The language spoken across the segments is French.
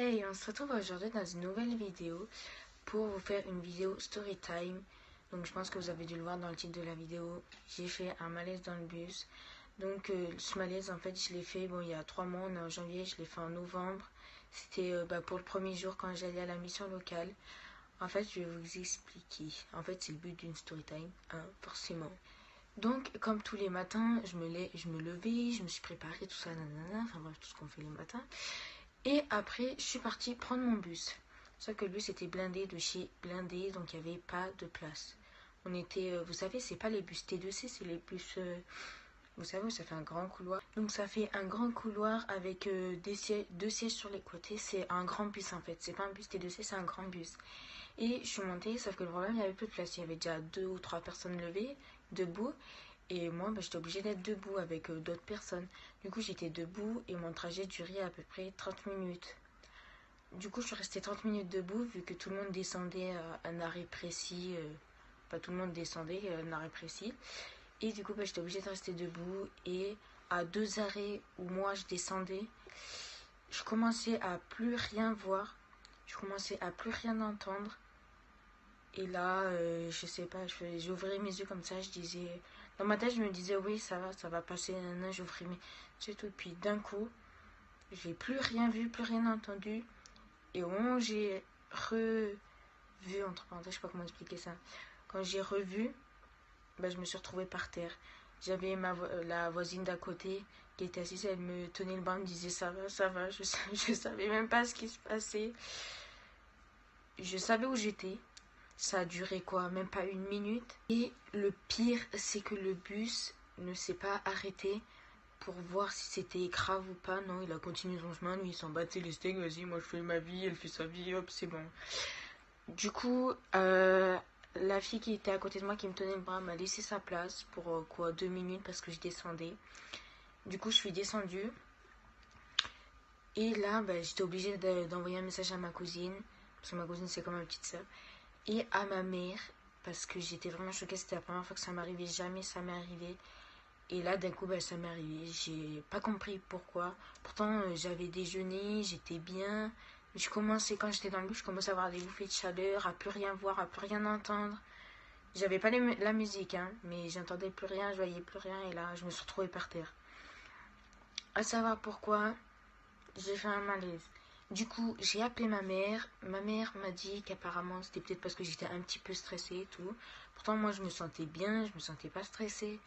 Hey, on se retrouve aujourd'hui dans une nouvelle vidéo pour vous faire une vidéo story time. Donc je pense que vous avez dû le voir dans le titre de la vidéo. J'ai fait un malaise dans le bus. Donc ce malaise en fait je l'ai fait il y a 3 mois, on est en janvier, je l'ai fait en novembre. C'était pour le premier jour quand j'allais à la mission locale. En fait je vais vous expliquer. En fait c'est le but d'une story time, hein, forcément. Donc comme tous les matins je me levais, je me suis préparée, tout ça, nanana, enfin bref tout ce qu'on fait les matins. Et après, je suis partie prendre mon bus. Sauf que le bus était blindé de chez blindé, donc il n'y avait pas de place. On était, vous savez, c'est pas les bus T2C, c'est les bus, vous savez, où ça fait un grand couloir. Donc ça fait un grand couloir avec deux sièges sur les côtés. C'est un grand bus en fait. C'est pas un bus T2C, c'est un grand bus. Et je suis montée, sauf que le problème, il n'y avait plus de place. Il y avait déjà 2 ou 3 personnes levées, debout. Et moi, j'étais obligée d'être debout avec d'autres personnes. Du coup, j'étais debout et mon trajet durait à peu près 30 minutes. Du coup, je suis restée 30 minutes debout vu que tout le monde descendait à un arrêt précis. Pas tout le monde descendait à un arrêt précis. Et du coup, j'étais obligée de rester debout. Et à 2 arrêts où moi, je descendais, je commençais à plus rien voir. Je commençais à plus rien entendre. Et là, je sais pas, j'ouvrais mes yeux comme ça, je disais... Dans ma tête, je me disais, oui, ça va passer, j'ouvrais mes yeux, tout. Puis d'un coup, j'ai plus rien vu, plus rien entendu. Et au moment où j'ai revu, entre parenthèses, je sais pas comment expliquer ça. Quand j'ai revu, je me suis retrouvée par terre. J'avais la voisine d'à côté qui était assise, elle me tenait le bras, elle me disait, ça va. Je savais même pas ce qui se passait. Je savais où j'étais. Ça a duré quoi, même pas 1 minute. Et le pire, c'est que le bus ne s'est pas arrêté pour voir si c'était grave ou pas. Non, il a continué son chemin, lui il s'en battait les steaks, vas-y, moi je fais ma vie, elle fait sa vie, hop, c'est bon. Du coup, la fille qui était à côté de moi, qui me tenait le bras, m'a laissé sa place pour 2 minutes parce que je descendais. Du coup, je suis descendue. Et là, j'étais obligée d'envoyer un message à ma cousine, parce que ma cousine c'est comme ma petite soeur. Et à ma mère, parce que j'étais vraiment choquée, c'était la première fois que ça m'arrivait, jamais ça m'est arrivé. Et là, d'un coup, ça m'est arrivé. J'ai pas compris pourquoi. Pourtant, j'avais déjeuné, j'étais bien. Quand j'étais dans le bus, je commençais à avoir des bouffées de chaleur, à plus rien voir, à plus rien entendre. J'avais pas la musique, hein, mais j'entendais plus rien, je voyais plus rien. Et là, je me suis retrouvée par terre. À savoir pourquoi, j'ai fait un malaise. Du coup, j'ai appelé ma mère. Ma mère m'a dit qu'apparemment, c'était peut-être parce que j'étais un petit peu stressée et tout. Pourtant, moi, je me sentais bien, je me sentais pas stressée.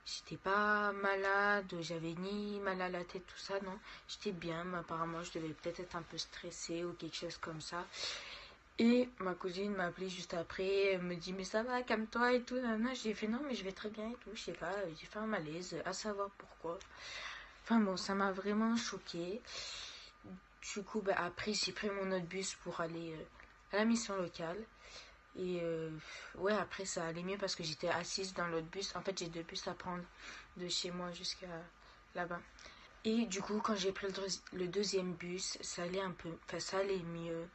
J'étais pas malade, j'avais ni mal à la tête, tout ça, non. J'étais bien, mais apparemment, je devais peut-être être un peu stressée ou quelque chose comme ça. Et ma cousine m'a appelé juste après, elle me dit, mais ça va, calme-toi et tout. Nana. J'ai fait, non, mais je vais très bien et tout. Je sais pas, j'ai fait un malaise, à savoir pourquoi. Enfin bon, ça m'a vraiment choquée. Du coup, après, j'ai pris mon autre bus pour aller à la mission locale. Et ouais, après, ça allait mieux parce que j'étais assise dans l'autre bus. En fait, j'ai 2 bus à prendre de chez moi jusqu'à là-bas. Et du coup, quand j'ai pris le deuxième bus, ça allait un peu... Enfin, ça allait mieux.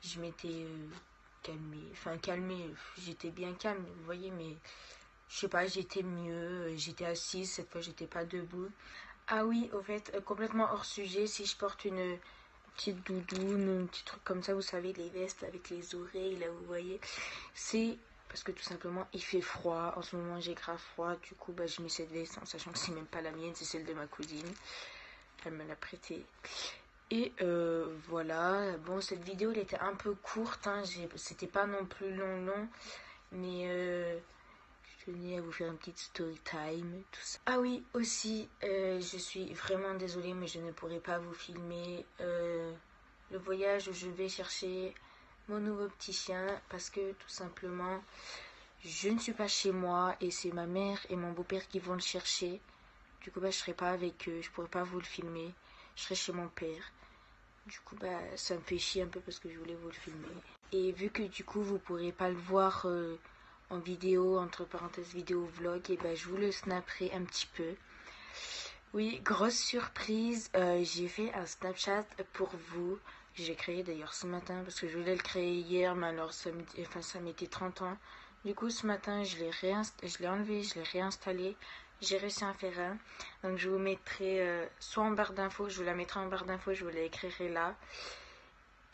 Je m'étais calmée. Enfin, calmée. J'étais bien calme, vous voyez, mais... Je sais pas, j'étais mieux. J'étais assise. Cette fois, j'étais pas debout. Ah oui, au fait, complètement hors sujet, si je porte une petite doudoune, un petit truc comme ça, vous savez, les vestes avec les oreilles, là, vous voyez, c'est parce que tout simplement, il fait froid. En ce moment, j'ai grave froid. Du coup, je mets cette veste en sachant que c'est même pas la mienne, c'est celle de ma cousine. Elle me l'a prêtée. Et voilà. Bon, cette vidéo, elle était un peu courte, hein. C'était pas non plus long, mais... je tenais à vous faire une petite story time, tout ça. Ah oui, aussi, je suis vraiment désolée, mais je ne pourrai pas vous filmer le voyage où je vais chercher mon nouveau petit chien parce que tout simplement, je ne suis pas chez moi et c'est ma mère et mon beau-père qui vont le chercher. Du coup, je serai pas avec eux, je pourrai pas vous le filmer. Je serai chez mon père. Du coup, ça me fait chier un peu parce que je voulais vous le filmer. Et vu que du coup, vous pourrez pas le voir... en vidéo, entre parenthèses vidéo vlog, et je vous le snapperai un petit peu. Oui, grosse surprise, j'ai fait un Snapchat pour vous. J'ai créé d'ailleurs ce matin parce que je voulais le créer hier, mais alors ça m'était 30 ans. Du coup, ce matin, je l'ai enlevé, je l'ai réinstallé. J'ai réussi à en faire un. Donc, je vous mettrai soit en barre d'infos, je vous la mettrai en barre d'infos, je vous l'écrirai là.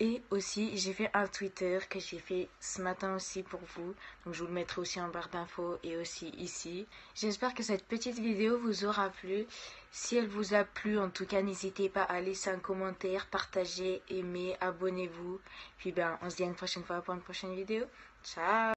Et aussi, j'ai fait un Twitter que j'ai fait ce matin aussi pour vous. Donc je vous le mettrai aussi en barre d'infos et aussi ici. J'espère que cette petite vidéo vous aura plu. Si elle vous a plu, en tout cas, n'hésitez pas à laisser un commentaire, partager, aimer, abonnez-vous. Puis on se dit à une prochaine fois pour une prochaine vidéo. Ciao!